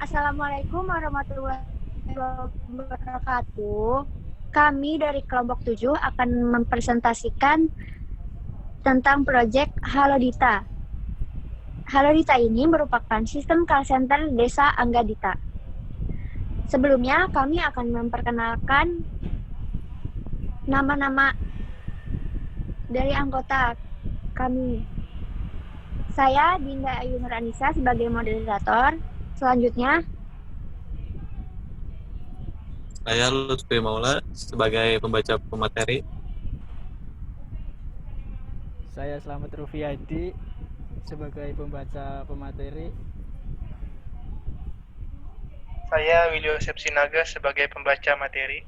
Assalamualaikum warahmatullahi wabarakatuh. Kami dari kelompok 7 akan mempresentasikan tentang proyek Halo Dita. Halo Dita ini merupakan sistem call center Desa Anggadita. Sebelumnya kami akan memperkenalkan nama-nama dari anggota kami. Saya Dinda Ayu Nuranisa sebagai moderator. Selanjutnya, Saya Lutfi Maula sebagai pembaca pemateri. Saya Slamet Rufiadi sebagai pembaca pemateri. Saya Wilio Sepsinaga sebagai pembaca materi.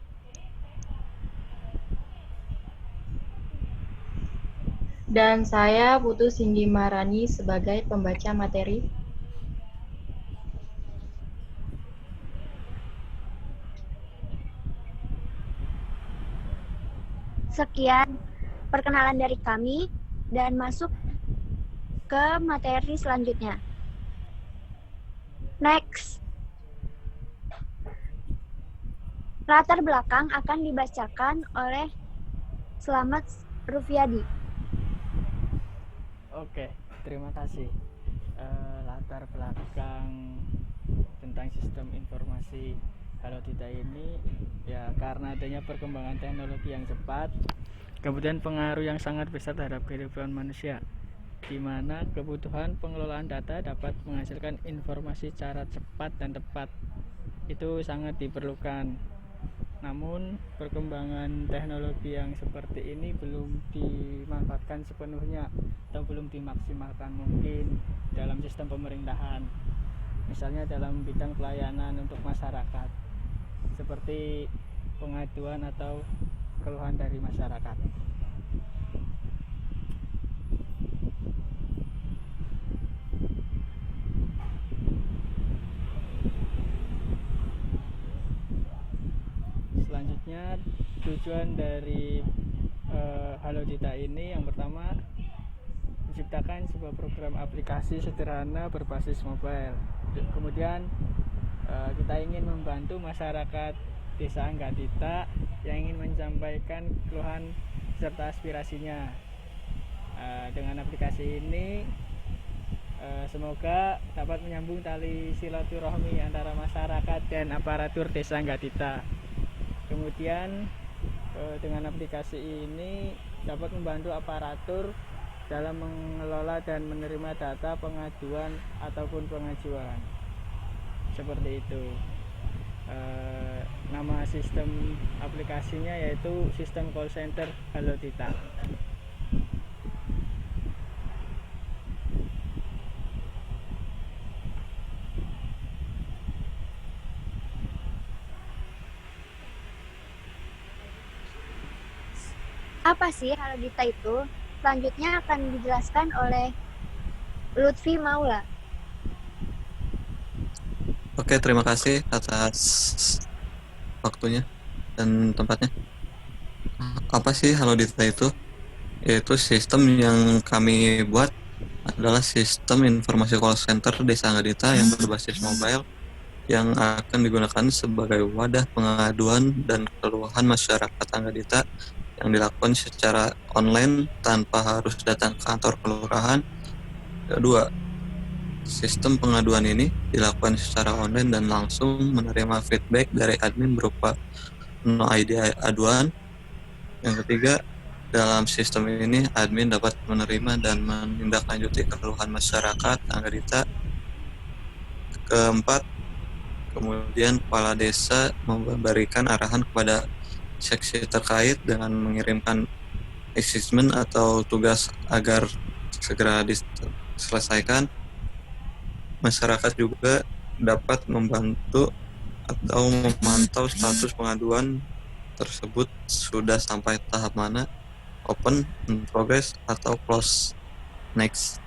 Dan saya Putu Singgi Marani sebagai pembaca materi. sekian perkenalan dari kami dan masuk ke materi selanjutnya. Next. Latar belakang akan dibacakan oleh Slamet Rufiadi. Oke, terima kasih. Latar belakang tentang sistem informasi Halo Dita ini ya karena adanya perkembangan teknologi yang cepat, kemudian pengaruh yang sangat besar terhadap kehidupan manusia, di mana kebutuhan pengelolaan data dapat menghasilkan informasi secara cepat dan tepat. Itu sangat diperlukan. Namun perkembangan teknologi yang seperti ini belum dimanfaatkan sepenuhnya atau belum dimaksimalkan mungkin dalam sistem pemerintahan, misalnya dalam bidang pelayanan untuk masyarakat seperti pengaduan atau keluhan dari masyarakat. Selanjutnya tujuan dari Halo Dita ini yang pertama menciptakan sebuah program aplikasi sederhana berbasis mobile. Kemudian kita ingin membantu masyarakat Desa Anggadita yang ingin menyampaikan keluhan serta aspirasinya. Dengan aplikasi ini semoga dapat menyambung tali silaturahmi antara masyarakat dan aparatur Desa Anggadita. Kemudian dengan aplikasi ini dapat membantu aparatur dalam mengelola dan menerima data pengaduan ataupun pengajuan. Seperti itu. Nama sistem aplikasinya yaitu sistem call center Halo Dita. Apa sih Halo Dita itu? Selanjutnya akan dijelaskan oleh Lutfi Maula. Oke, terima kasih atas waktunya dan tempatnya. Apa sih Halo Dita itu? Yaitu sistem yang kami buat adalah sistem informasi call center Desa Anggadita yang berbasis mobile yang akan digunakan sebagai wadah pengaduan dan keluhan masyarakat Anggadita yang dilakukan secara online tanpa harus datang ke kantor kelurahan. Kedua, sistem pengaduan ini dilakukan secara online dan langsung menerima feedback dari admin berupa no ID aduan. Yang ketiga, dalam sistem ini admin dapat menerima dan menindaklanjuti keluhan masyarakat Anggadita. Keempat, kemudian kepala desa memberikan arahan kepada seksi terkait dengan mengirimkan assessment atau tugas agar segera diselesaikan. Masyarakat juga dapat membantu atau memantau status pengaduan tersebut sudah sampai tahap mana, open, in progress, atau close, next.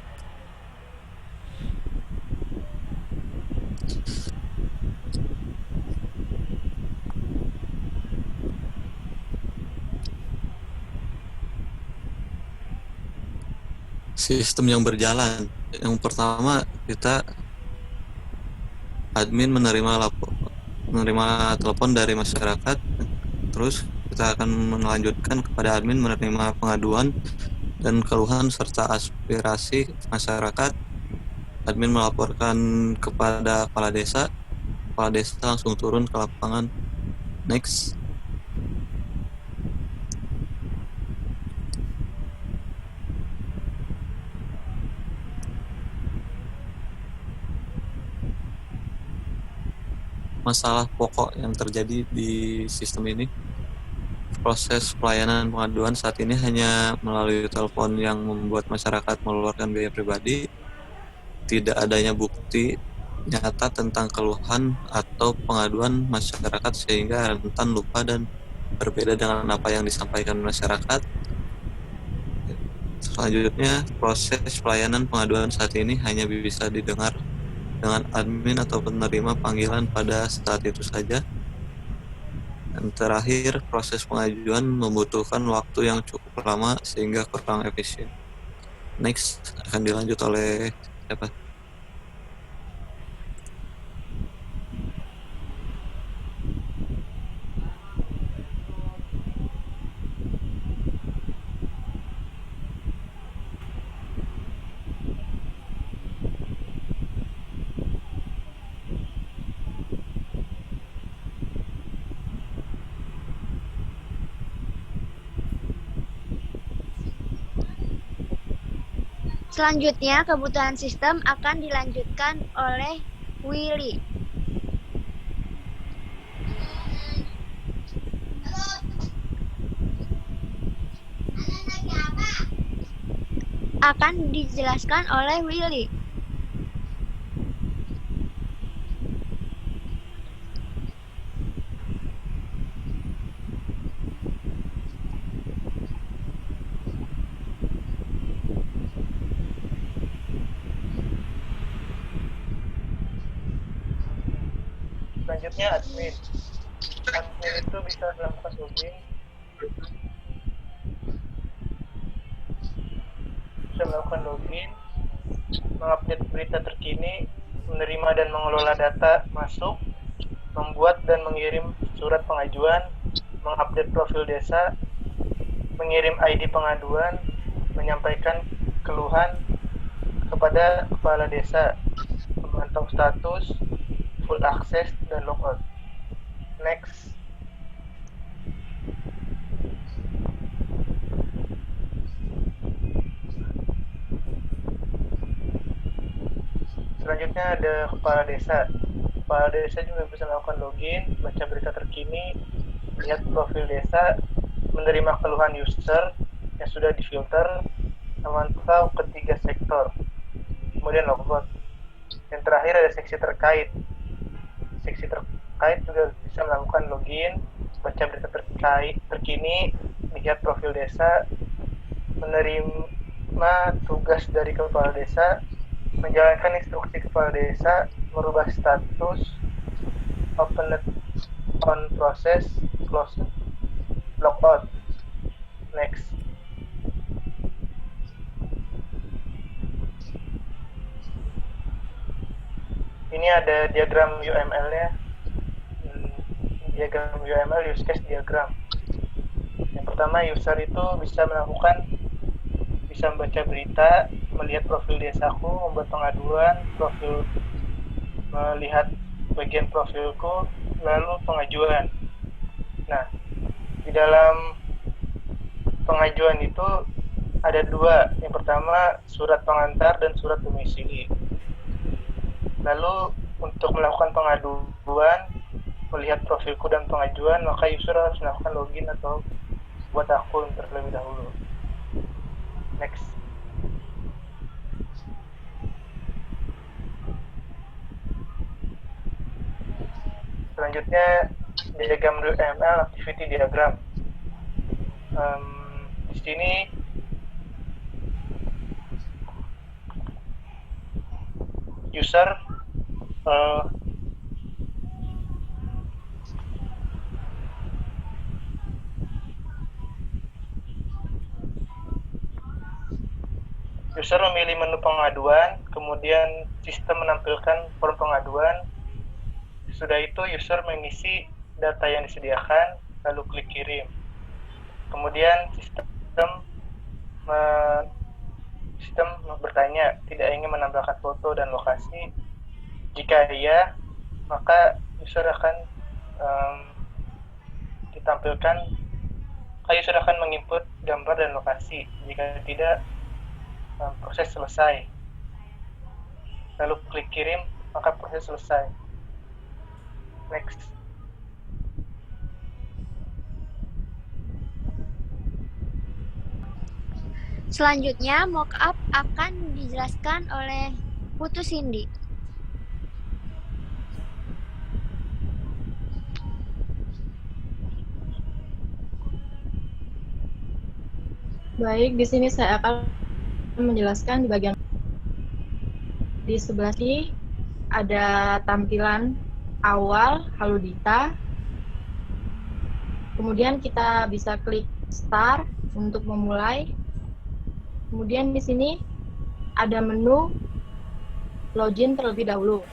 Sistem yang berjalan. Yang pertama, kita admin menerima telepon dari masyarakat, terus kita akan melanjutkan kepada admin menerima pengaduan dan keluhan serta aspirasi masyarakat. Admin melaporkan kepada kepala desa langsung turun ke lapangan. Next. Masalah pokok yang terjadi di sistem ini, proses pelayanan pengaduan saat ini hanya melalui telepon yang membuat masyarakat mengeluarkan biaya pribadi. Tidak adanya bukti nyata tentang keluhan atau pengaduan masyarakat sehingga rentan lupa dan berbeda dengan apa yang disampaikan masyarakat. Selanjutnya, proses pelayanan pengaduan saat ini hanya bisa didengar dengan admin atau penerima panggilan pada saat itu saja. Dan terakhir, proses pengajuan membutuhkan waktu yang cukup lama sehingga kurang efisien. Next, akan dilanjut oleh siapa? Selanjutnya, kebutuhan sistem akan dilanjutkan oleh Willy. Akan dijelaskan oleh Willy. Selanjutnya admin. Admin itu bisa melakukan login, mengupdate berita terkini, menerima dan mengelola data masuk, membuat dan mengirim surat pengajuan, mengupdate profil desa, mengirim ID pengaduan, menyampaikan keluhan kepada kepala desa, memantau status, full access, dan logout. Next. Selanjutnya ada kepala desa. Kepala desa juga bisa melakukan login, baca berita terkini, lihat profil desa, menerima keluhan user yang sudah difilter, memantau ketiga sektor, kemudian logout. Yang terakhir ada seksi terkait. Seksi terkait juga bisa melakukan login, baca berita terkini, lihat profil desa, menerima tugas dari kepala desa, menjalankan instruksi kepala desa, merubah status, open on process, close, logout. Next. Ini ada diagram UML-nya. Diagram UML, use case diagram. Yang pertama, user itu bisa membaca berita, melihat profil desaku, membuat pengaduan, melihat bagian profilku, lalu pengajuan. Nah, di dalam pengajuan itu ada dua. Yang pertama, surat pengantar dan surat domisili. Lalu untuk melakukan pengaduan, melihat profilku dan pengajuan, maka user harus melakukan login atau buat akun terlebih dahulu. Next. Selanjutnya diagram UML activity diagram. Di sini user memilih menu pengaduan, kemudian sistem menampilkan form pengaduan, Sesudah itu user mengisi data yang disediakan, lalu klik kirim. Kemudian sistem bertanya, tidak ingin menambahkan foto dan lokasi? Jika iya, maka user akan user akan menginput gambar dan lokasi. Jika tidak, proses selesai. Lalu klik kirim, maka proses selesai. Next. Selanjutnya, mockup akan dijelaskan oleh Putu Cindy. Baik, di sini saya akan menjelaskan di bagian di sebelah sini ada tampilan awal Halo Dita. Kemudian kita bisa klik start untuk memulai. Kemudian di sini ada menu login terlebih dahulu.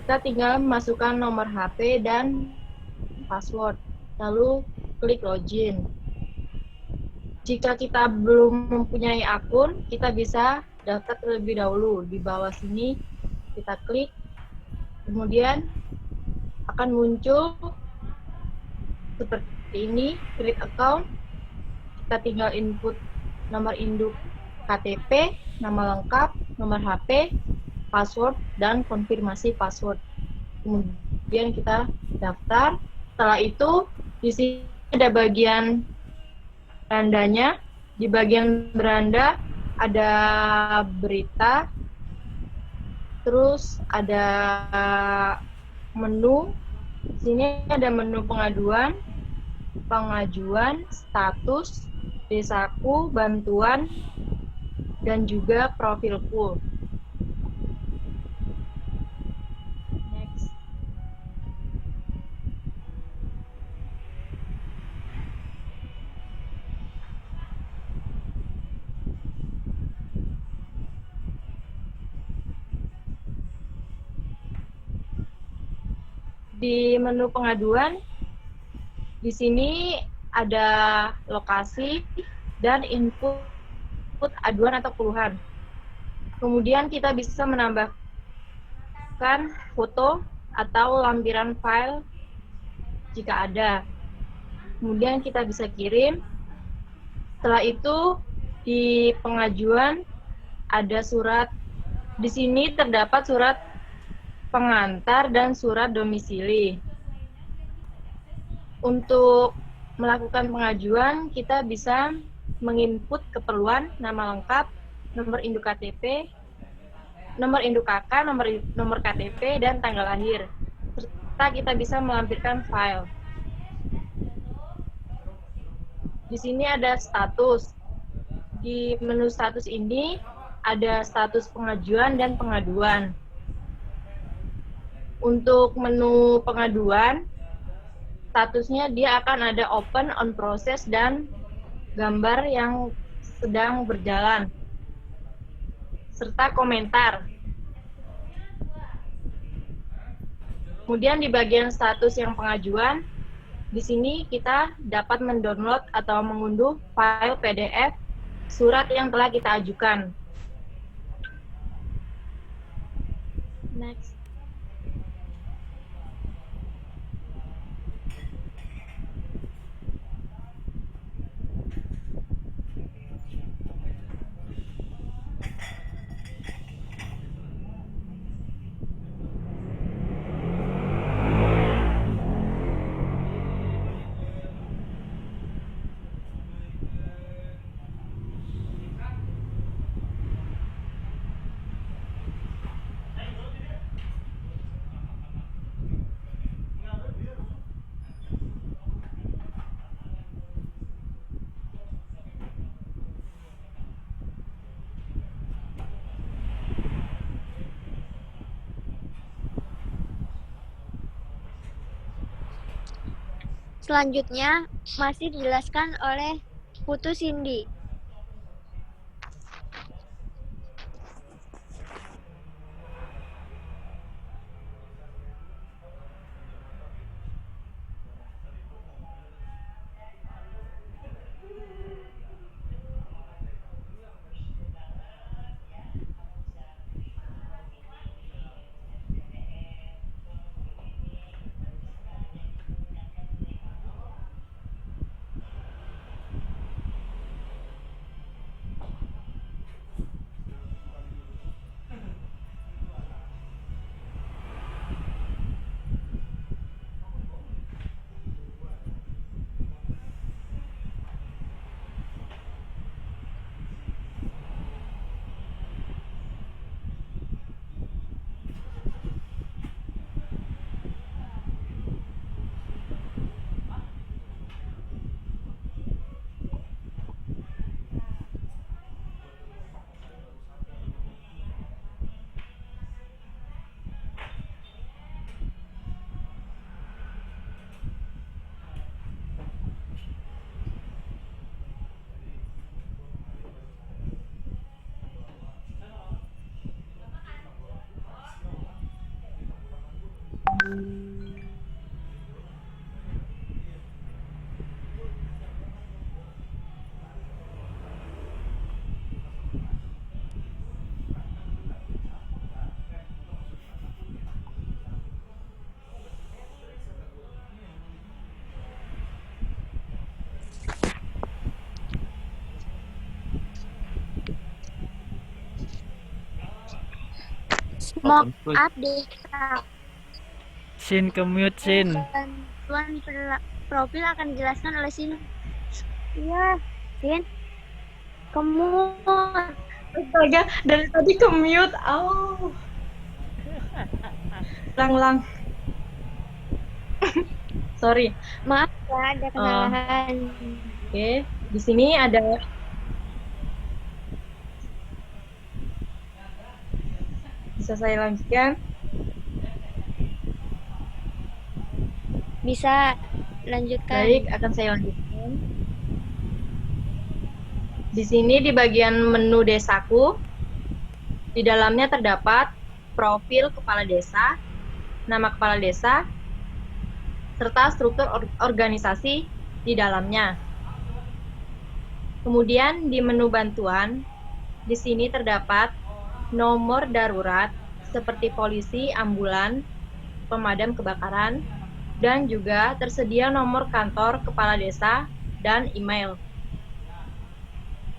Kita tinggal memasukkan nomor HP dan password, lalu klik login. Jika kita belum mempunyai akun, kita bisa daftar terlebih dahulu. Di bawah sini kita klik, kemudian akan muncul seperti ini, create account. Kita tinggal input nomor induk KTP, nama lengkap, nomor HP, password, dan konfirmasi password. Kemudian kita daftar. Setelah itu, di sini ada bagian berandanya. Di bagian beranda ada berita, terus ada menu. Di sini ada menu pengaduan, status, desaku, bantuan, dan juga profilku. Next. Di menu pengaduan, di sini ada lokasi dan input aduan atau keluhan. Kemudian kita bisa menambahkan foto atau lampiran file jika ada. Kemudian kita bisa kirim. Setelah itu di pengajuan ada surat. Di sini terdapat surat pengantar dan surat domisili. Untuk melakukan pengajuan, kita bisa menginput keperluan, nama lengkap, nomor induk KTP, nomor induk KK, nomor KTP, dan tanggal lahir. Serta kita bisa melampirkan file. Di sini ada status. Di menu status ini ada status pengajuan dan pengaduan. Untuk menu pengaduan, statusnya dia akan ada open, on process, dan gambar yang sedang berjalan, serta komentar. Kemudian di bagian status yang pengajuan, di sini kita dapat mendownload atau mengunduh file PDF surat yang telah kita ajukan. Next. Selanjutnya masih dijelaskan oleh Putu Cindy. Mock up data Sin ke mute Sin. bantuan profil akan dijelaskan oleh Sin. Iya, Sin. Kamu Astaga, dari tadi ke mute. Oh. Lang. Sorry. maaf ya ada kesalahan. Oke, di sini ada bisa saya lanjutkan. Bisa lanjutkan. Baik, akan saya lanjutkan. Di sini di bagian menu desaku, di dalamnya terdapat profil kepala desa, nama kepala desa, serta struktur organisasi di dalamnya. Kemudian di menu bantuan, di sini terdapat nomor darurat seperti polisi, ambulan, pemadam kebakaran, dan juga tersedia nomor kantor kepala desa dan email.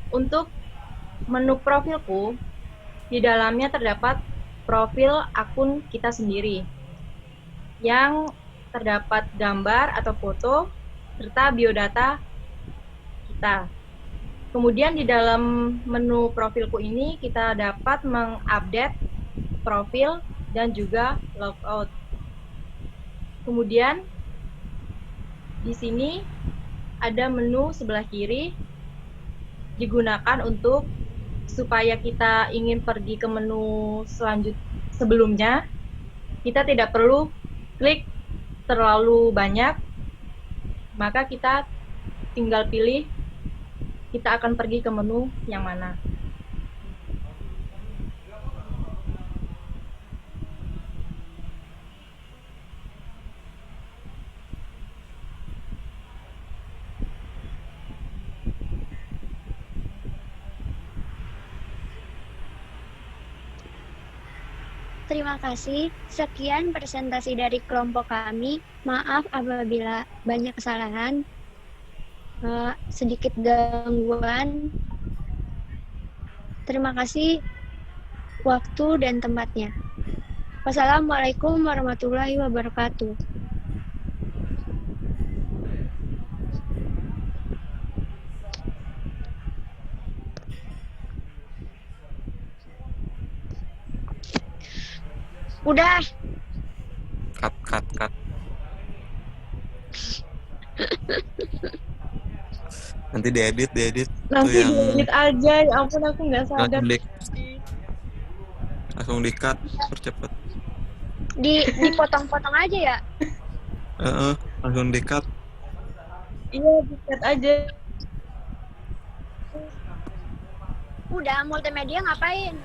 Untuk menu profilku, di dalamnya terdapat profil akun kita sendiri yang terdapat gambar atau foto serta biodata kita. Kemudian di dalam menu profilku ini kita dapat mengupdate profil dan juga logout. Kemudian di sini ada menu sebelah kiri digunakan untuk supaya kita ingin pergi ke menu sebelumnya, kita tidak perlu klik terlalu banyak, maka kita tinggal pilih kita akan pergi ke menu yang mana. Terima kasih. Sekian presentasi dari kelompok kami. Maaf apabila banyak kesalahan, sedikit gangguan. Terima kasih waktu dan tempatnya. Wassalamualaikum warahmatullahi wabarakatuh. Udah. Cut. Nanti diedit Nanti tuh yang diedit aja, ya ampun aku nggak sadar. langsung di-cut percepat. Dipotong-potong aja ya. Langsung di-cut. Iya, di-cut aja. Udah multimedia ngapain?